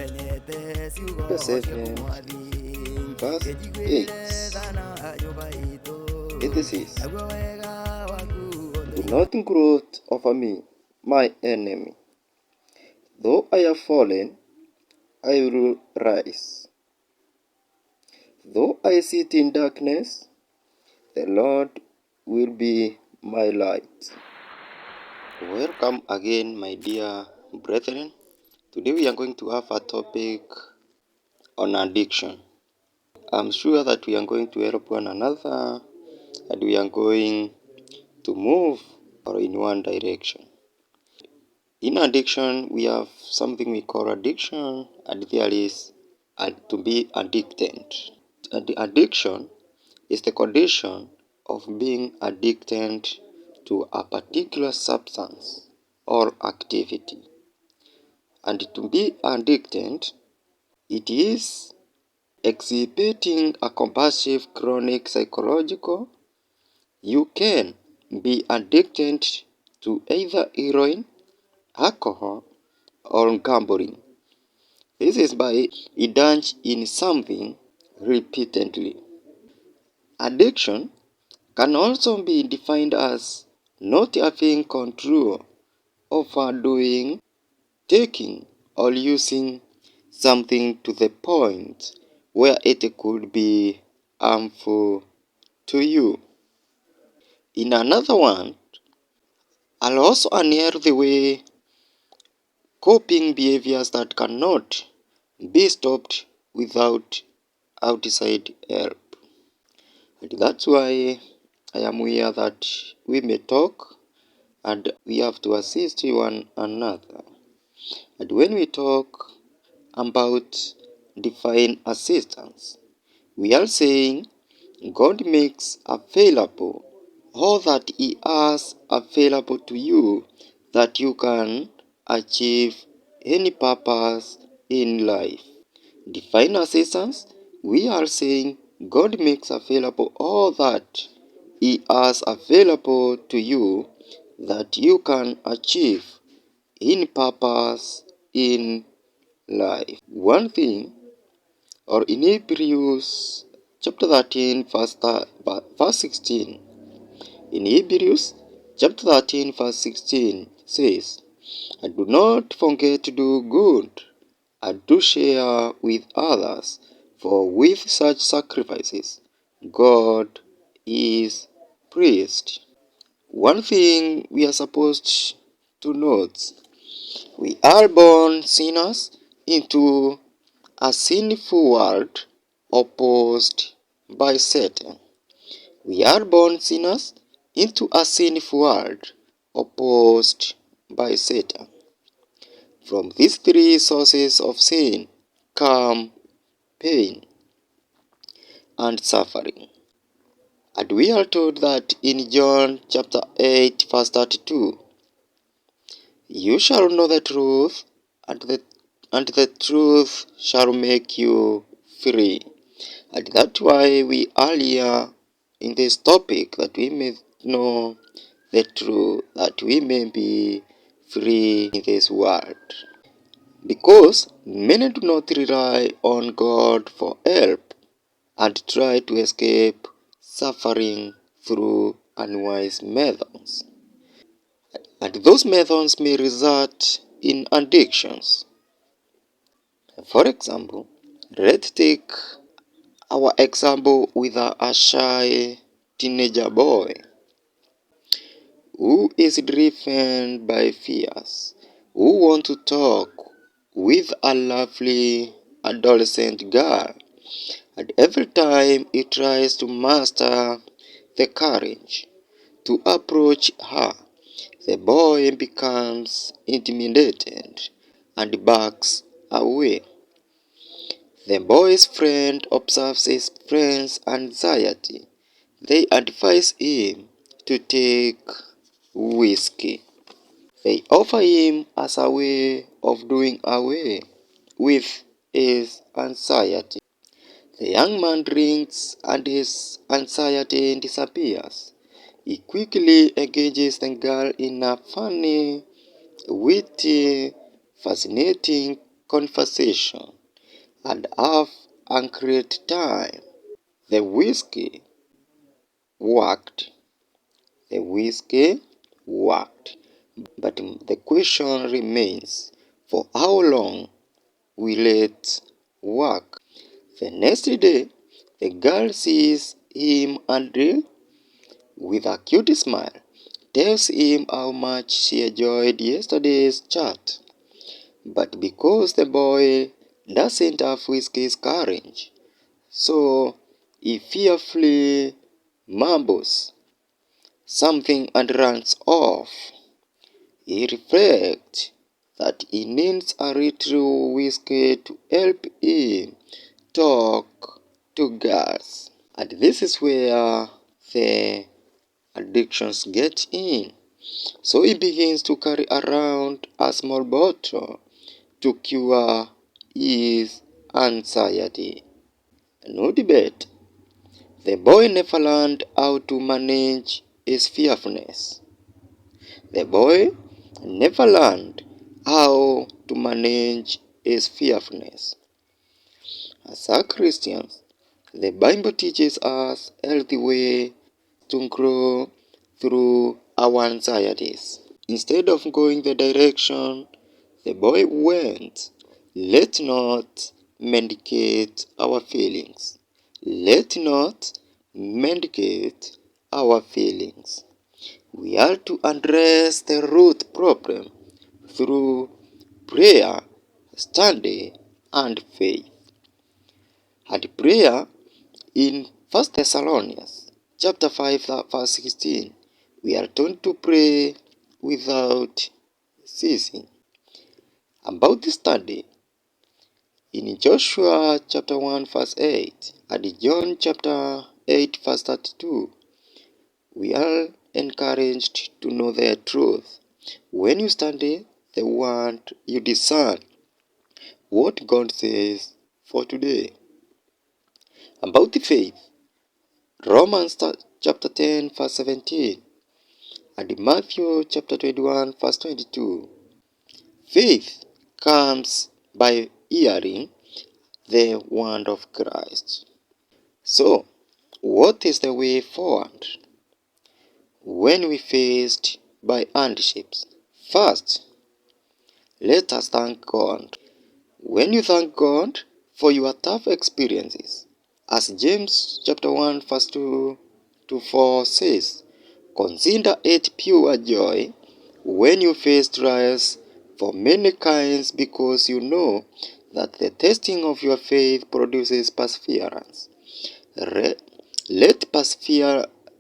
Chapter 7, verse 8. It says, "Do not gloat over me, my enemy. Though I have fallen, I will rise. Though I sit in darkness, the Lord will be my light." Welcome again, my dear brethren. Today we are going to have a topic on addiction. I'm sure that we are going to help one another and we are going to move in one direction. In addiction, we have something we call addiction, and there is to be addicted. And the addiction is the condition of being addicted to a particular substance or activity. And to be addicted, it is exhibiting a compulsive chronic psychological. You can be addicted to either heroin, alcohol, or gambling. This is by indulging in something repeatedly. Addiction can also be defined as not having control over doing, taking, or using something to the point where it could be harmful to you. In another one, are also unhealthy way coping behaviors that cannot be stopped without outside help. And that's why I am here, that we may talk and we have to assist one another. And when we talk about divine assistance, we are saying God makes available all that He has available to you, that you can achieve any purpose in life. Divine assistance, we are saying God makes available all that He has available to you, that you can achieve any purpose in life. One thing, or in Hebrews chapter 13, verse 16. In Hebrews chapter 13, verse 16 says, "And do not forget to do good, and to share with others, for with such sacrifices God is pleased." One thing we are supposed to note: we are born sinners into a sinful world opposed by Satan. We are born sinners into a sinful world opposed by Satan. From these three sources of sin come pain and suffering. And we are told that in John chapter 8, verse 32, "You shall know the truth, and the truth shall make you free." And that's why we are here in this topic, that we may know the truth, that we may be free in this world. Because many do not rely on God for help and try to escape suffering through unwise methods. And those methods may result in addictions. For example, let's take our example with a shy teenager boy who is driven by fears, who wants to talk with a lovely adolescent girl, and every time he tries to muster the courage to approach her, the boy becomes intimidated and backs away. The boy's friend observes his friend's anxiety. They advise him to take whiskey. They offer him as a way of doing away with his anxiety. The young man drinks and his anxiety disappears. He quickly engages the girl in a funny, witty, fascinating conversation and have a great time. The whiskey worked. The whiskey worked. But the question remains, for how long will it work? The next day, the girl sees him and, with a cute smile, tells him how much she enjoyed yesterday's chat. But because the boy doesn't have whiskey's courage, so he fearfully mumbles something and runs off. He reflects that he needs a little whiskey to help him talk to girls. And this is where the addictions get in. So he begins to carry around a small bottle to cure his anxiety. No debate. The boy never learned how to manage his fearfulness. The boy never learned how to manage his fearfulness. As a Christians, the Bible teaches us a healthy way to grow through our anxieties. Instead of going the direction the boy went, let's not medicate our feelings. Let's not medicate our feelings. We are to address the root problem through prayer, study, and faith. And prayer in 1 Thessalonians chapter 5 verse 16, we are told to pray without ceasing. About the study, in Joshua chapter 1 verse 8 and John chapter 8 verse 32, we are encouraged to know the truth. When you study the word, you discern what God says for today. About the faith, Romans chapter 10 verse 17 and Matthew chapter 21 verse 22. Faith comes by hearing the word of Christ. So, what is the way forward when we faced by hardships? First, let us thank God. When you thank God for your tough experiences, as James chapter 1 verse 2 to 4 says, consider it pure joy when you face trials for many kinds, because you know that the testing of your faith produces perseverance. Let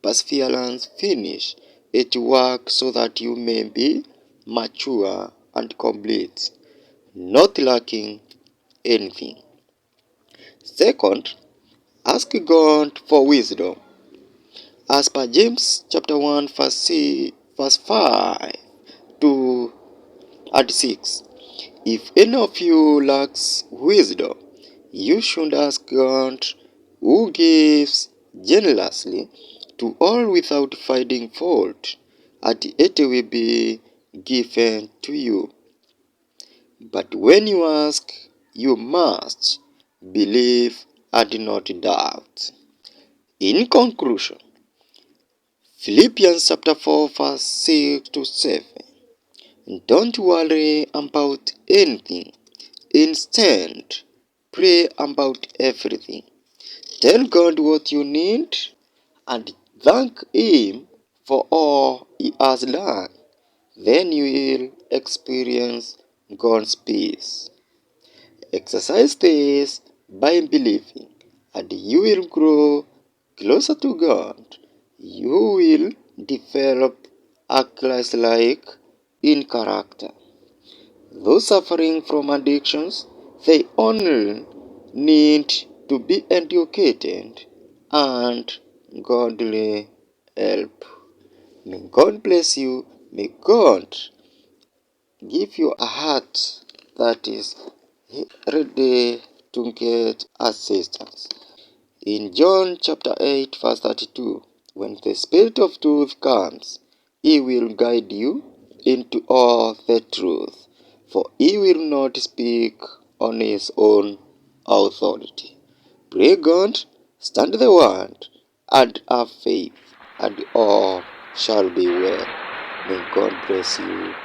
perseverance finish its work so that you may be mature and complete, not lacking anything. Second, ask God for wisdom. As per James chapter 1 verse 5 to and 6, if any of you lacks wisdom, you should ask God, who gives generously to all without finding fault, and it will be given to you. But when you ask, you must believe and not doubt. In conclusion, Philippians chapter 4 verse 6 to 7. Don't worry about anything. Instead, pray about everything. Tell God what you need and thank Him for all He has done. Then you will experience God's peace. Exercise this by believing, and you will grow closer to God. You will develop a Christ-like in character. Those suffering from addictions, they only need to be educated and godly help. May God bless you. May God give you a heart that is ready to get assistance. In John chapter 8 verse 32, when the Spirit of truth comes, He will guide you into all the truth. for he will not speak on his own authority. Pray God, stand the word, and have faith, and all shall be well. May God bless you.